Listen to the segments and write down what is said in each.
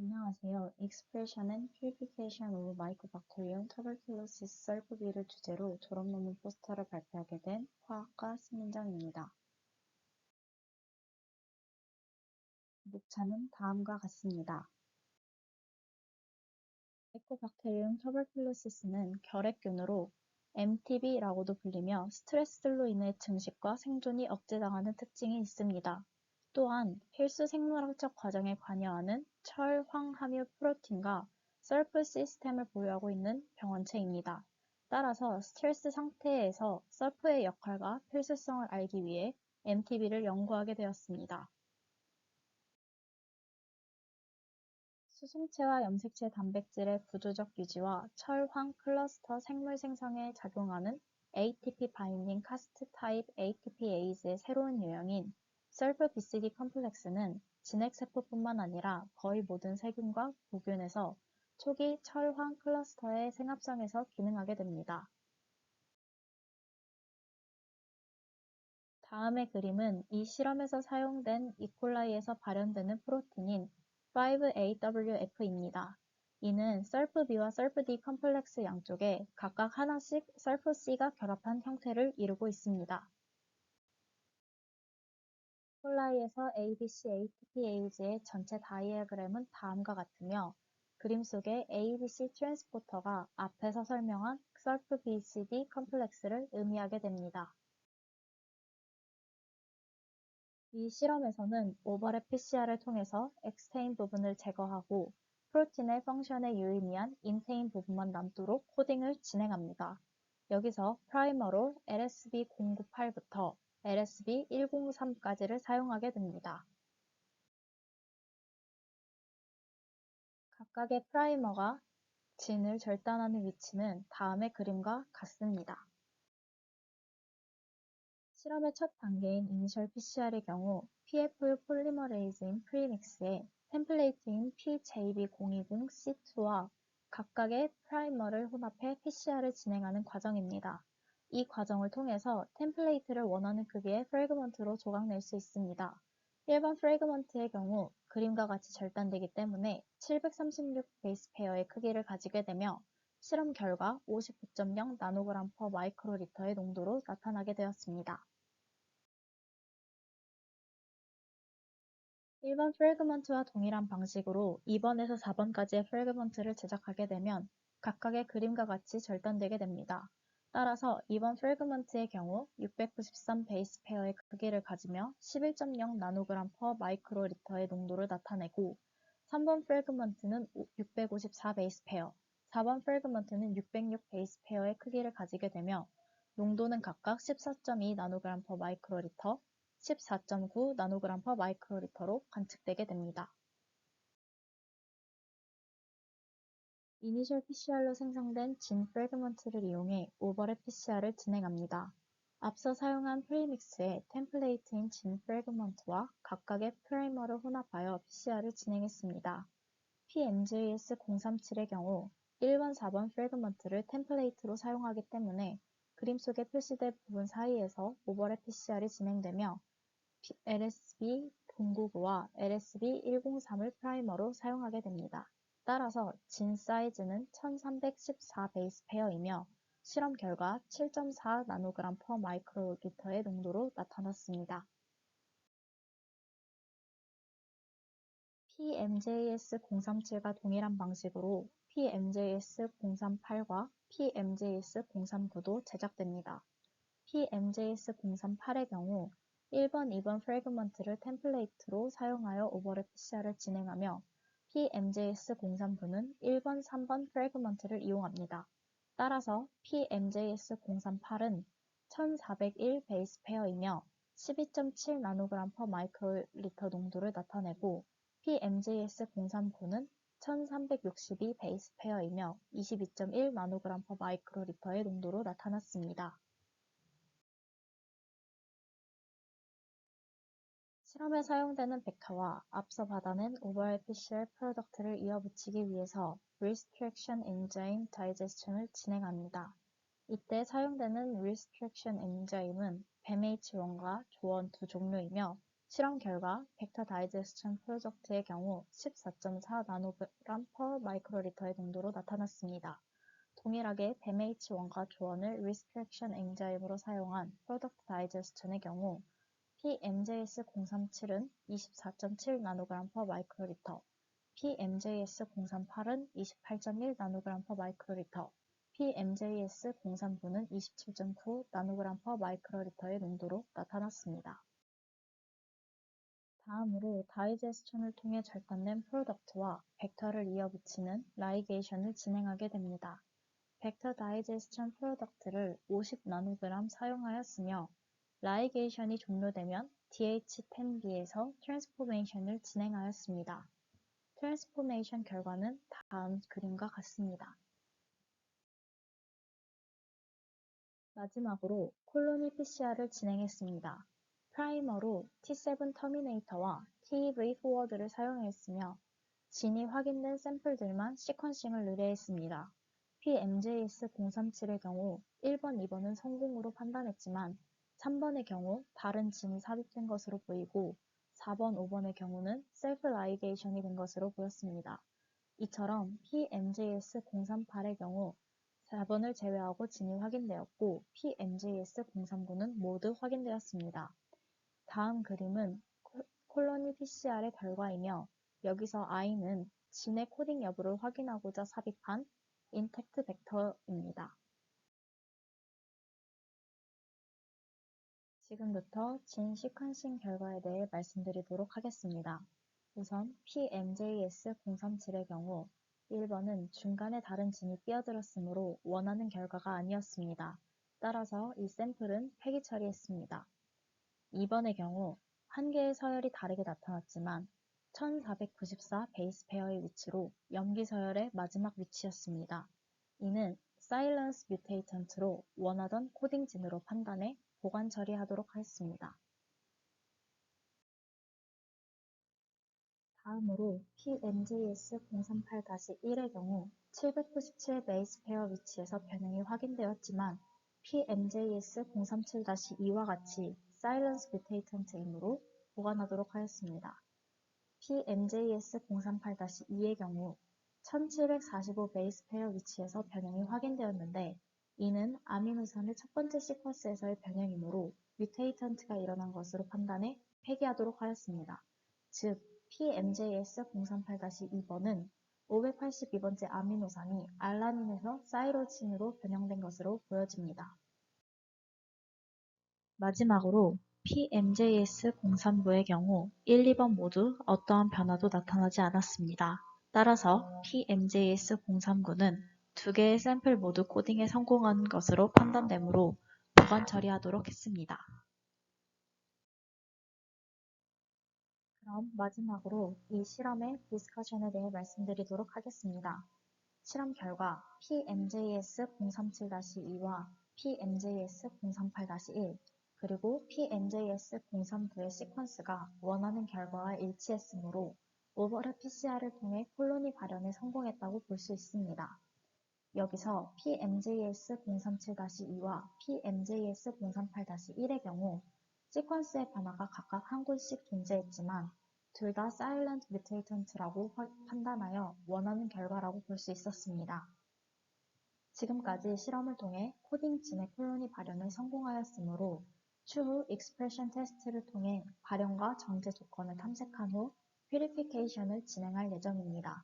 안녕하세요. Expression and Purification of Mycobacterium tuberculosis 썰프비를 주제로 졸업 논문 포스터를 발표하게 된 화학과 신민정입니다. 목차는 다음과 같습니다. 마이코박테리움 tuberculosis는 결핵균으로 MTB라고도 불리며 스트레스들로 인해 증식과 생존이 억제당하는 특징이 있습니다. 또한 필수 생물학적 과정에 관여하는 철, 황, 함유 프로틴과 설프 시스템을 보유하고 있는 병원체입니다. 따라서 스트레스 상태에서 설프의 역할과 필수성을 알기 위해 MTB를 연구하게 되었습니다. 수송체와 염색체 단백질의 구조적 유지와 철, 황 클러스터 생물 생성에 작용하는 ATP 바인딩 카스트 타입 ATPase의 새로운 유형인 셀프 BCD 컴플렉스는 진핵세포뿐만 아니라 거의 모든 세균과 무균에서 초기 철, 황 클러스터의 생합성에서 기능하게 됩니다. 다음의 그림은 이 실험에서 사용된 이콜라이에서 발현되는 프로틴인 5AWF입니다. 이는 썰프-B와 썰프-D 컴플렉스 양쪽에 각각 하나씩 썰프-C가 결합한 형태를 이루고 있습니다. 이콜라이에서 ABC ATPase의 전체 다이어그램은 다음과 같으며 그림 속의 ABC 트랜스포터가 앞에서 설명한 썰프-BCD 컴플렉스를 의미하게 됩니다. 이 실험에서는 오버랩 PCR을 통해서 엑스테인 부분을 제거하고 프로틴의 펑션에 유의미한 인테인 부분만 남도록 코딩을 진행합니다. 여기서 프라이머로 LSB098부터 LSB103까지를 사용하게 됩니다. 각각의 프라이머가 진을 절단하는 위치는 다음의 그림과 같습니다. 실험의 첫 단계인 이니셜 PCR의 경우 PF 폴리머레이즈인 프리믹스에 템플레이트인 PJB020C2와 각각의 프라이머를 혼합해 PCR을 진행하는 과정입니다. 이 과정을 통해서 템플레이트를 원하는 크기의 프래그먼트로 조각낼 수 있습니다. 일반 프래그먼트의 경우 그림과 같이 절단되기 때문에 736 베이스 페어의 크기를 가지게 되며 실험 결과 59.0 나노그램 퍼 마이크로리터의 농도로 나타나게 되었습니다. 일반 프래그먼트와 동일한 방식으로 2번에서 4번까지의 프래그먼트를 제작하게 되면 각각의 그림과 같이 절단되게 됩니다. 따라서 2번 프래그먼트의 경우 693 베이스 페어의 크기를 가지며 11.0 나노그램 퍼 마이크로리터의 농도를 나타내고 3번 프래그먼트는 654 베이스 페어, 4번 프래그먼트는 606 베이스 페어의 크기를 가지게 되며 농도는 각각 14.2 나노그램 퍼 마이크로리터, 14.9 나노그램 퍼 마이크로리터로 관측되게 됩니다. 이니셜 PCR로 생성된 진 프래그먼트를 이용해 오버랩 PCR을 진행합니다. 앞서 사용한 프리믹스의 템플레이트인 진 프래그먼트와 각각의 프라이머를 혼합하여 PCR을 진행했습니다. PMJS037의 경우 1번, 4번 프래그먼트를 템플레이트로 사용하기 때문에 그림 속에 표시된 부분 사이에서 오버랩 PCR이 진행되며 LSB099와 LSB103을 프라이머로 사용하게 됩니다. 따라서 진 사이즈는 1314 베이스 페어이며 실험 결과 7.4 나노그램 퍼 마이크로리터의 농도로 나타났습니다. PMJS037과 동일한 방식으로 PMJS038과 PMJS039도 제작됩니다. PMJS038의 경우 1번, 2번 프래그먼트를 템플레이트로 사용하여 오버랩 PCR을 진행하며 PMJS039는 1번, 3번 프래그먼트를 이용합니다. 따라서 PMJS038은 1401 베이스 페어이며 12.7 나노그램 퍼 마이크로리터 농도를 나타내고 PMJS039는 1362 베이스 페어이며 22.1 나노그램 퍼 마이크로리터의 농도로 나타났습니다. 실험에 사용되는 벡터와 앞서 받아낸 오버랩 PCR 프로덕트를 이어붙이기 위해서 Restriction Enzyme Digestion을 진행합니다. 이때 사용되는 Restriction Enzyme은 뱀H1과 조원 두 종류이며 실험 결과 벡터 다이제스션 프로젝트의 경우 14.4 나노그램 per 마이크로리터의 농도로 나타났습니다. 동일하게 뱀H1과 조원을 리스트렉션 엔자임으로 사용한 프로덕트 다이제스션의 경우 PMJS037은 24.7 나노그램 per 마이크로리터, PMJS038은 28.1 나노그램 per 마이크로리터, PMJS039는 27.9 나노그램 per 마이크로리터의 농도로 나타났습니다. 다음으로 다이제스션을 통해 절단된 프로덕트와 벡터를 이어붙이는 라이게이션을 진행하게 됩니다. 벡터 다이제스션 프로덕트를 50 나노그램 사용하였으며 라이게이션이 종료되면 DH10B에서 트랜스포메이션을 진행하였습니다. 트랜스포메이션 결과는 다음 그림과 같습니다. 마지막으로 콜로니 PCR을 진행했습니다. 프라이머로 T7 터미네이터와 TEV 포워드를 사용했으며 진이 확인된 샘플들만 시퀀싱을 의뢰했습니다. PMJS037의 경우 1번, 2번은 성공으로 판단했지만 3번의 경우 다른 진이 삽입된 것으로 보이고 4번, 5번의 경우는 셀프 라이게이션이 된 것으로 보였습니다. 이처럼 PMJS038의 경우 4번을 제외하고 진이 확인되었고 PMJS039는 모두 확인되었습니다. 다음 그림은 콜로니 PCR의 결과이며 여기서 I는 진의 코딩 여부를 확인하고자 삽입한 인텍트 벡터입니다. 지금부터 진 시퀀싱 결과에 대해 말씀드리도록 하겠습니다. 우선 PMJS037의 경우 1번은 중간에 다른 진이 끼어들었으므로 원하는 결과가 아니었습니다. 따라서 이 샘플은 폐기 처리했습니다. 2번의 경우 한 개의 서열이 다르게 나타났지만 1494 베이스 페어의 위치로 염기 서열의 마지막 위치였습니다. 이는 사일런스 뮤테이턴트로 원하던 코딩 진으로 판단해 보관 처리하도록 하였습니다. 다음으로 PMJS038-1의 경우 797 베이스 페어 위치에서 변형이 확인되었지만 PMJS037-2와 같이 사일런스 뮤테이턴트이므로 보관하도록 하였습니다. PMJS038-2의 경우 1745 베이스 페어 위치에서 변형이 확인되었는데 이는 아미노산의 첫 번째 시퀀스에서의 변형이므로 뮤테이턴트가 일어난 것으로 판단해 폐기하도록 하였습니다. 즉, PMJS038-2번은 582번째 아미노산이 알라닌에서 사이로친으로 변형된 것으로 보여집니다. 마지막으로 PMJS03부의 경우 1, 2번 모두 어떠한 변화도 나타나지 않았습니다. 따라서 PMJS039는 두 개의 샘플 모두 코딩에 성공한 것으로 판단되므로 보관 처리하도록 했습니다. 그럼 마지막으로 이 실험의 디스커션에 대해 말씀드리도록 하겠습니다. 실험 결과 PMJS037-2와 PMJS038-1 그리고 PMJS039의 시퀀스가 원하는 결과와 일치했으므로 오버랩 PCR을 통해 콜로니 발현에 성공했다고 볼 수 있습니다. 여기서 PMJS037-2와 PMJS038-1의 경우 시퀀스의 변화가 각각 한 곳씩 존재했지만 둘 다 사일런트 뮤테이턴트라고 판단하여 원하는 결과라고 볼 수 있었습니다. 지금까지 실험을 통해 코딩 진의 콜로니 발현에 성공하였으므로 추후 익스프레션 테스트를 통해 발현과 정제 조건을 탐색한 후 퓨리피케이션을 진행할 예정입니다.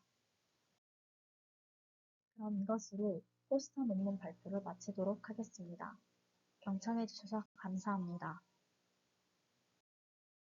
그럼 이것으로 포스터 논문 발표를 마치도록 하겠습니다. 경청해 주셔서 감사합니다.